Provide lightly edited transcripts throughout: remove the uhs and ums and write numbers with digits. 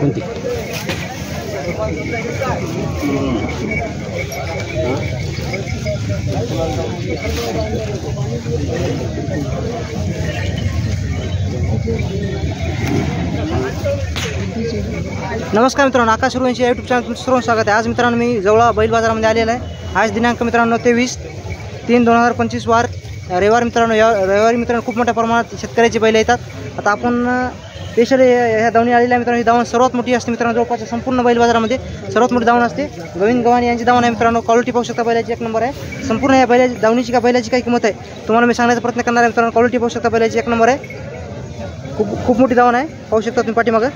कोणती नमस्कार मित्रांनो, आकाश सुरवंशी यूट्यूब चॅनल तुमचं सर्वांचं स्वागत आहे। आज मित्रांनो मी जवळा बैल बाजारामध्ये आलेला आहे। आज दिनांक मित्रांनो 23/3/2025 वार रविवार मित्रांनो। या रविवारी मित्रांनो खूप मोठ्या प्रमाणात शेतकऱ्याची बैल येतात। आता आपण स्पेशल ह्या दावणी आलेल्या मित्रांनो। ही दावण सर्वात मोठी असते मित्रांनो, जवळपास संपूर्ण बैल बाजारामध्ये सर्वात मोठी दावण असते। गोविंद गव्हाणे यांची दावण आहे मित्रांनो। क्वालिटी पाहू शकता, बैलाची एक नंबर आहे। संपूर्ण या बैलाची दावणीची का बैलाची काय किंमत आहे तुम्हाला मी सांगण्याचा प्रयत्न करणार आहे मित्रांनो। क्वालिटी पाहू शकता, बैलाची एक नंबर आहे। खूप मोठी दावण आहे, पाहू शकता तुम्ही पाठीमागं।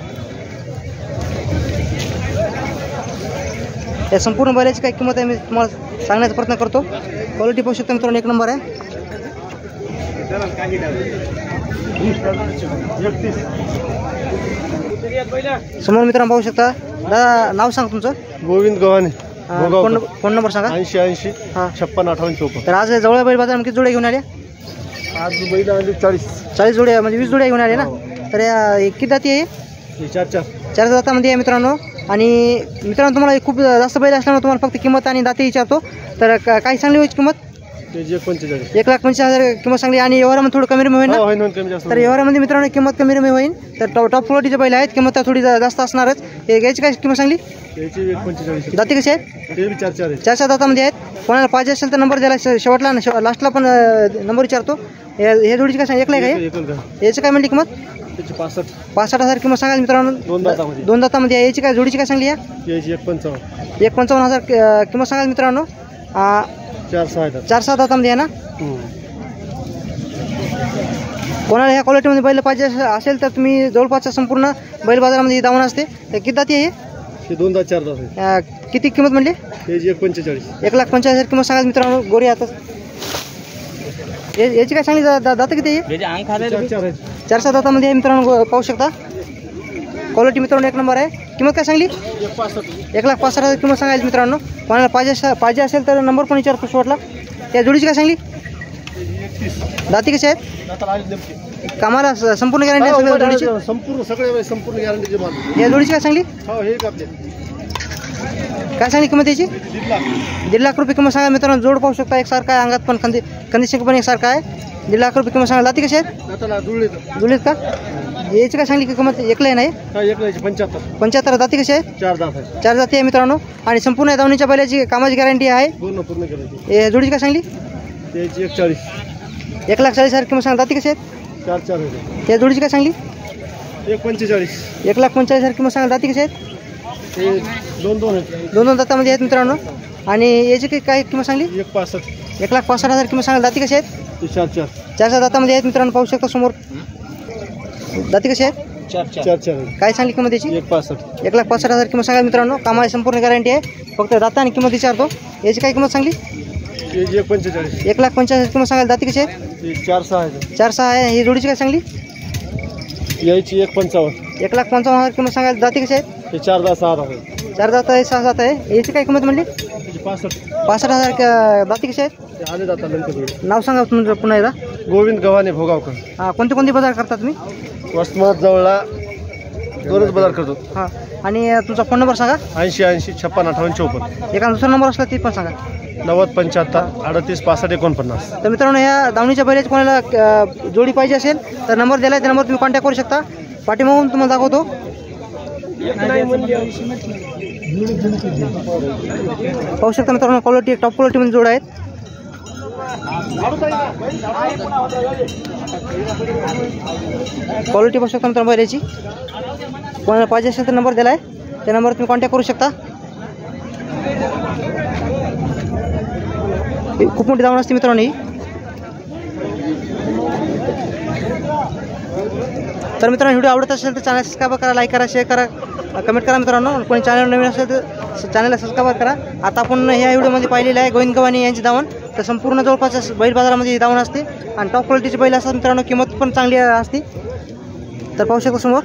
या संपूर्ण बैलाची काय किंमत आहे मी तुम्हाला सांगण्याचा प्रयत्न करतो। क्वालिटी पाहू शकता मित्रांनो, एक नंबर आहे। समोर मित्रांनो पाहू शकता। दादा नाव सांग तुमचं? गोविंद गव्हाणे। फोन नंबर सांगा? 80 56 58 54। तर आज जवळ बैल बाजार किती जोड्या घेऊन आले? आज बैल आले 40 जोड्या, म्हणजे 20 जोड्या घेऊन आले ना। तर या किती जाती आहे? 4 जातामध्ये आहे मित्रांनो। आणि मित्रांनो तुम्हाला खूप जास्त बैल असल्यामुळे तुम्हाला फक्त किंमत आणि दाते विचारतो। तर काय सांगली होईल किंमत? 1,45,000 किंमत सांगली। आणि व्यवहारामध्ये थोडं कमी होईल ना? तर व्यवहारामध्ये मित्रांनो किंमत कमी होईल। तर टॉप क्वालिटीचे बैल आहेत, किंमत थोडी जास्त असणारच। याची काय किंमत सांगली? दाते कसे आहेत? 4 दातामध्ये आहेत। कोणाला पाहिजे असेल तर नंबर द्यायला शेवटला लास्टला पण नंबर विचारतो। हे जोडीची काय सांग? एकला आहे का? याची काय म्हणली किंमत? 65,000 किंमत सांगाल मित्रांनो। 2 दातामध्ये आहे। याची काय जोडीची काय सांगली? 1,55,000 किंमत सांगाल मित्रांनो। 4-6 दातामध्ये आहे ना। कोणाला ह्या क्वालिटीमध्ये बैल पाहिजे असेल तर तुम्ही जवळपासच्या संपूर्ण बैल बाजारामध्ये दावण असते। तर किती दाती आहे? 2 दात 4 दात। किती किंमत म्हणली? 1,45,000 किंमत सांगाल मित्रांनो। गोरी आता याची काय सांगली? दात किती आहे? 4-6 दातामध्ये आहे मित्रांनो, पाहू शकता। क्वालिटी मित्रांनो एक नंबर आहे। किंमत काय सांगली? 1,65,000 किंमत सांगायची मित्रांनो। कोणाला पाहिजे असेल तर नंबर पण विचारतो शेवटला। त्या जोडीची काय सांगली? दाती कशी आहेत? कामाला संपूर्ण गॅरंटी आहे संपूर्ण गॅरंटी। या जोडीची काय सांगली? काय सांगली किंमत याची? 1.5 लाख रुपये किंमत सांगा मित्रांनो। जोड पाहू शकता एकसारखा आहे, अंगात पण कंदिशिंग पण एकसारखा आहे। 1.5 लाख रुपये किंमत सांगा। दाती कशी आहेत? जुळलीत का? याची काय सांगली की किंमत? एकला नाही? 75 दाती कशी आहे? 4 दाती आहे मित्रांनो। आणि संपूर्ण दावणीच्या बैलाची कामाची गॅरंटी आहे। हे जोडीची काय सांगली? 1,40,000 किंमत सांगा। दाती कशी आहेत? या जोडीची काय सांगली? 1,45,000 किंमत सांगा। दाती कशी आहेत? 2 दातामध्ये आहेत मित्रांनो। आणि याची काय किंमत सांगली? 1,65,000 किंमत सांगा। दाती कशी आहेत? 4 दातामध्ये आहेत मित्रांनो, पाहू शकता समोर। दाती कशी आहेत? 4 काय सांगली किंमत याची? 1,65,000 किंमत सांगा मित्रांनो। कामाची संपूर्ण गॅरंटी आहे, फक्त दाता आणि किंमत विचारतो। याची काय किंमत सांगली? 1,45,000 किंमत सांगा। दाती कशी आहेत? 4-6 आहे। ही जोडीची काय सांगली? याची 1,55,000 1,55,000 किंमत सांगा। दाती कशी आहेत? 4 दात 6 दात। 4 दात आहे, 6 दात आहे। याची काय किंमत म्हणली? 65,000 दाती कशी आहेत? नाव सांगा तुमचं पुन्हा एकदा? गोविंद गव्हाणे भोगावकर। कोणते बाजार करता तुम्ही? वसमत जवळला दोनच बाजार करतो। हां, आणि तुमचा फोन नंबर सांगा? 80 56 58 54। एका दुसरा नंबर असला ते पण सांगा? 90 75 38 65 49। तर मित्रांनो या दावणीच्या बैलाची कोणाला जोडी पाहिजे असेल तर नंबर दिला, त्या नंबर तुम्ही कॉन्टॅक्ट करू शकता। पाठीमागून तुम्हाला दाखवतो। पाहू शकता मित्रांनो, क्वालिटी टॉप क्वालिटीमध्ये जोड आहेत। क्वालिटी पाहू शकता मित्रांनो बैलाची। कोणाला पाहिजे असेल तर नंबर दिला आहे, त्या नंबरवर तुम्ही कॉन्टॅक्ट करू शकता। खूप मोठी दावण असते मित्रांनो ही। तर मित्रांनो व्हिडिओ आवडत असेल तर चॅनल सबस्क्राईब करा, लाईक करा, शेअर करा, कमेंट करा मित्रांनो। कोणी चॅनल नवीन असेल तर चॅनलला सबस्क्राईब करा। आता आपण ह्या व्हिडिओमध्ये पाहिलेलं आहे गोविंद गव्हाणे यांची दावण। तर संपूर्ण जवळपास बैल बाजारामध्ये दावण असते आणि टॉप क्वालिटीचे बैल असतात मित्रांनो, किंमत पण चांगली असते. तर पाहू शकता समोर